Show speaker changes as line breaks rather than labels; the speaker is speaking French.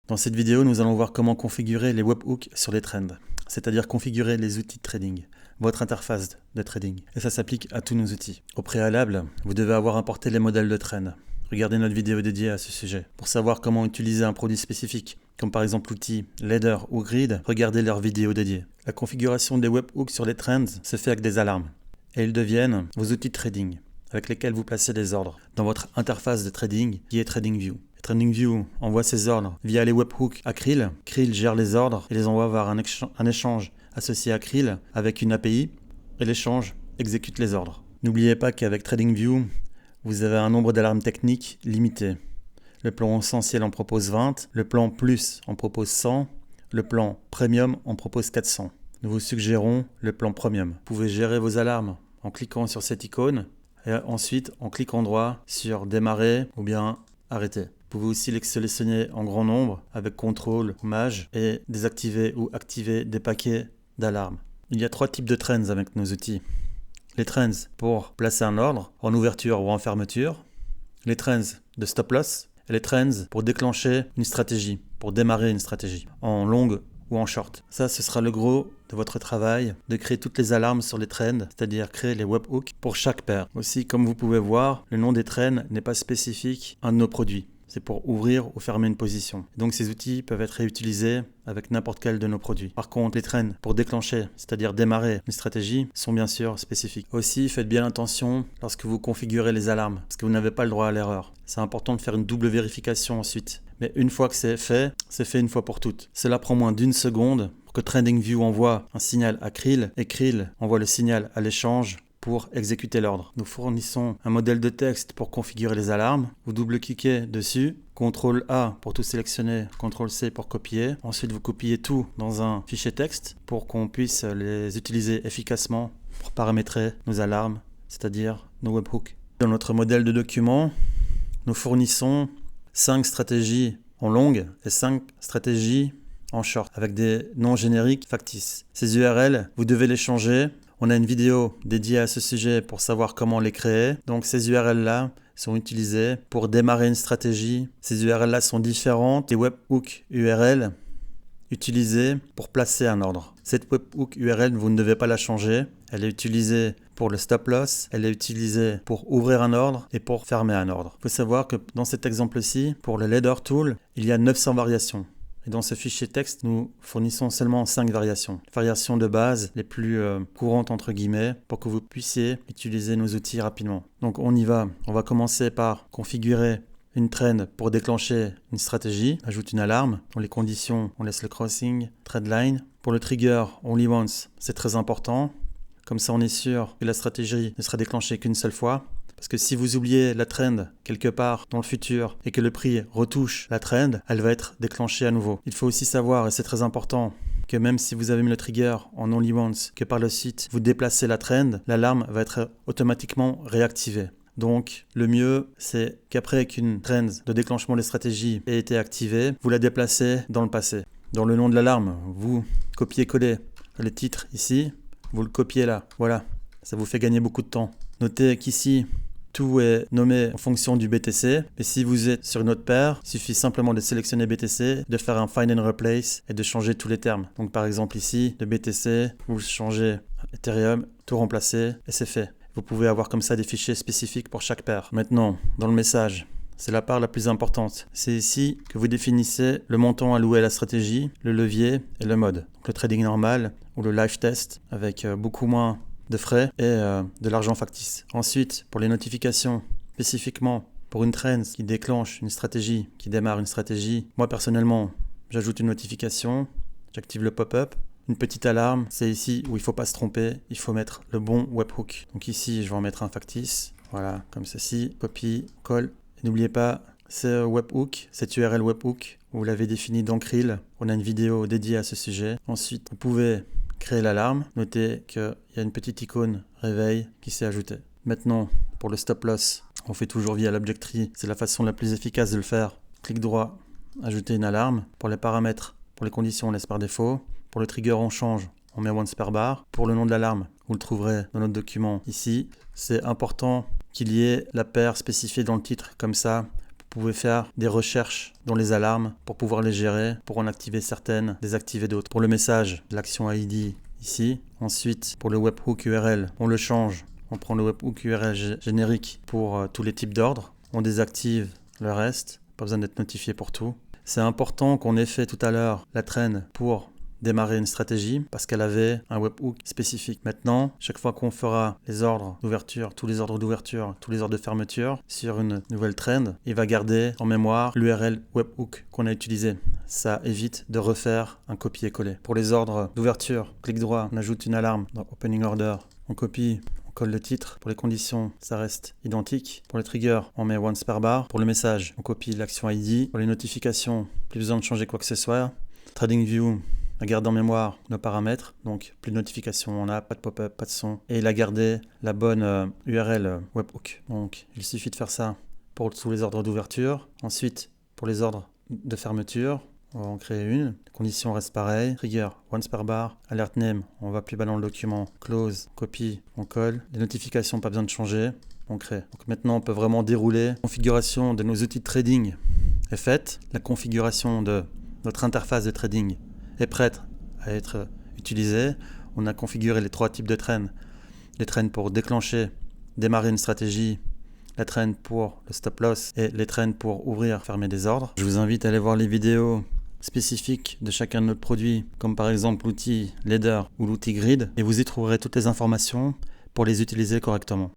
Dans cette vidéo, nous allons voir comment configurer les webhooks sur les trends, c'est-à-dire configurer les outils de trading, votre interface de trading. Et ça s'applique à tous nos outils. Au préalable, vous devez avoir importé les modèles de trend. Regardez notre vidéo dédiée à ce sujet. Pour savoir comment utiliser un produit spécifique, comme par exemple l'outil Ladder ou Grid, regardez leur vidéo dédiée. La configuration des webhooks sur les trends se fait avec des alarmes. Et ils deviennent vos outils de trading, avec lesquels vous placez des ordres dans votre interface de trading qui est TradingView. TradingView envoie ses ordres via les webhooks à Krill. Krill gère les ordres et les envoie vers un échange associé à Krill avec une API et l'échange exécute les ordres. N'oubliez pas qu'avec TradingView, vous avez un nombre d'alarmes techniques limité. Le plan essentiel en propose 20, le plan plus en propose 100, le plan premium en propose 400. Nous vous suggérons le plan premium. Vous pouvez gérer vos alarmes en cliquant sur cette icône et ensuite en cliquant droit sur démarrer ou bien arrêter. Vous pouvez aussi les sélectionner en grand nombre avec CTRL ou Maj et désactiver ou activer des paquets d'alarmes. Il y a 3 types de trends avec nos outils. Les trends pour placer un ordre en ouverture ou en fermeture, les trends de stop loss et les trends pour déclencher une stratégie, pour démarrer une stratégie en longue ou en short. Ça, ce sera le gros de votre travail, de créer toutes les alarmes sur les trends, c'est-à-dire créer les webhooks pour chaque paire. Aussi, comme vous pouvez voir, le nom des trends n'est pas spécifique à un de nos produits. C'est pour ouvrir ou fermer une position. Donc ces outils peuvent être réutilisés avec n'importe quel de nos produits. Par contre, les trends pour déclencher, c'est-à-dire démarrer une stratégie, sont bien sûr spécifiques. Aussi, faites bien attention lorsque vous configurez les alarmes, parce que vous n'avez pas le droit à l'erreur. C'est important de faire une double vérification ensuite. Mais une fois que c'est fait une fois pour toutes. Cela prend moins d'1 seconde pour que TradingView envoie un signal à Krill et Krill envoie le signal à l'échange pour exécuter l'ordre. Nous fournissons un modèle de texte pour configurer les alarmes. Vous double-cliquez dessus, CTRL A pour tout sélectionner, CTRL C pour copier. Ensuite, vous copiez tout dans un fichier texte pour qu'on puisse les utiliser efficacement pour paramétrer nos alarmes, c'est-à-dire nos webhooks. Dans notre modèle de document, nous fournissons 5 stratégies en longue et 5 stratégies en short avec des noms génériques factices. Ces URL, vous devez les changer. On a une vidéo dédiée à ce sujet pour savoir comment les créer. Donc ces URL-là sont utilisées pour démarrer une stratégie. Ces URL-là sont différentes des webhooks URL utilisées pour placer un ordre. Cette webhook URL, vous ne devez pas la changer. Elle est utilisée pour le stop loss, elle est utilisée pour ouvrir un ordre et pour fermer un ordre. Il faut savoir que dans cet exemple-ci, pour le Ladder Tool, il y a 900 variations. Et dans ce fichier texte, nous fournissons seulement 5 variations. Variations de base, les plus courantes entre guillemets, pour que vous puissiez utiliser nos outils rapidement. Donc on y va. On va commencer par configurer une trend pour déclencher une stratégie. Ajoute une alarme. Dans les conditions, on laisse le crossing, threadline. Pour le trigger, only once, c'est très important. Comme ça, on est sûr que la stratégie ne sera déclenchée qu'une seule fois. Parce que si vous oubliez la trend quelque part dans le futur et que le prix retouche la trend, elle va être déclenchée à nouveau. Il faut aussi savoir, et c'est très important, que même si vous avez mis le trigger en only once, que par la suite vous déplacez la trend, l'alarme va être automatiquement réactivée. Donc le mieux, c'est qu'après qu'une trend de déclenchement des stratégies ait été activée, vous la déplacez dans le passé. Dans le nom de l'alarme, vous copiez-collez le titre ici, vous le copiez là. Voilà, ça vous fait gagner beaucoup de temps. Notez qu'ici, tout est nommé en fonction du BTC. Et si vous êtes sur une autre paire, il suffit simplement de sélectionner BTC, de faire un Find and Replace et de changer tous les termes. Donc par exemple ici, de BTC, vous changez Ethereum, tout remplacer et c'est fait. Vous pouvez avoir comme ça des fichiers spécifiques pour chaque paire. Maintenant, dans le message, c'est la part la plus importante. C'est ici que vous définissez le montant alloué à la stratégie, le levier et le mode. Donc le trading normal ou le live test avec beaucoup moins de frais et de l'argent factice. Ensuite, pour les notifications, spécifiquement pour une trend qui déclenche une stratégie, qui démarre une stratégie, moi personnellement, j'ajoute une notification, j'active le pop-up. Une petite alarme, c'est ici où il ne faut pas se tromper, il faut mettre le bon webhook. Donc ici, je vais en mettre un factice, voilà, comme ceci, copie, colle. Et n'oubliez pas, ce webhook, cette URL webhook, vous l'avez défini dans Krill, on a une vidéo dédiée à ce sujet. Ensuite, vous pouvez créer l'alarme. Notez qu'il y a une petite icône réveil qui s'est ajoutée. Maintenant, pour le stop loss, on fait toujours via l'object tree. C'est la façon la plus efficace de le faire. Clic droit, ajouter une alarme. Pour les paramètres, pour les conditions, on laisse par défaut. Pour le trigger, on change. On met once per bar. Pour le nom de l'alarme, vous le trouverez dans notre document ici. C'est important qu'il y ait la paire spécifiée dans le titre. Comme ça, vous pouvez faire des recherches dans les alarmes pour pouvoir les gérer, pour en activer certaines, désactiver d'autres. Pour le message, l'action ID ici. Ensuite, pour le webhook URL, on le change. On prend le webhook URL générique pour tous les types d'ordres. On désactive le reste. Pas besoin d'être notifié pour tout. C'est important qu'on ait fait tout à l'heure la trend pour démarrer une stratégie parce qu'elle avait un webhook spécifique. Maintenant, chaque fois qu'on fera les ordres d'ouverture, tous les ordres d'ouverture, tous les ordres de fermeture sur une nouvelle trend, il va garder en mémoire l'URL webhook qu'on a utilisé. Ça évite de refaire un copier-coller. Pour les ordres d'ouverture, clic droit, on ajoute une alarme dans Opening Order, on copie, on colle le titre. Pour les conditions, ça reste identique. Pour les triggers, on met once per bar. Pour le message, on copie l'action ID. Pour les notifications, plus besoin de changer quoi que ce soit. TradingView, on garde en mémoire nos paramètres, donc plus de notifications, on a pas de pop-up, pas de son. Et il a gardé la bonne URL webhook. Donc il suffit de faire ça pour tous les ordres d'ouverture. Ensuite, pour les ordres de fermeture, on va en créer une. Les conditions restent pareilles. Trigger, once per bar. Alert name, on va plus bas dans le document. Close, copie, on colle. Les notifications, pas besoin de changer. On crée. Donc maintenant, on peut vraiment dérouler. La configuration de nos outils de trading est faite. La configuration de notre interface de trading est prête à être utilisée. On a configuré les 3 types de trends. Les trends pour déclencher, démarrer une stratégie, la trend pour le stop loss et les trends pour ouvrir, fermer des ordres. Je vous invite à aller voir les vidéos spécifiques de chacun de nos produits, comme par exemple l'outil Leader ou l'outil Grid, et vous y trouverez toutes les informations pour les utiliser correctement.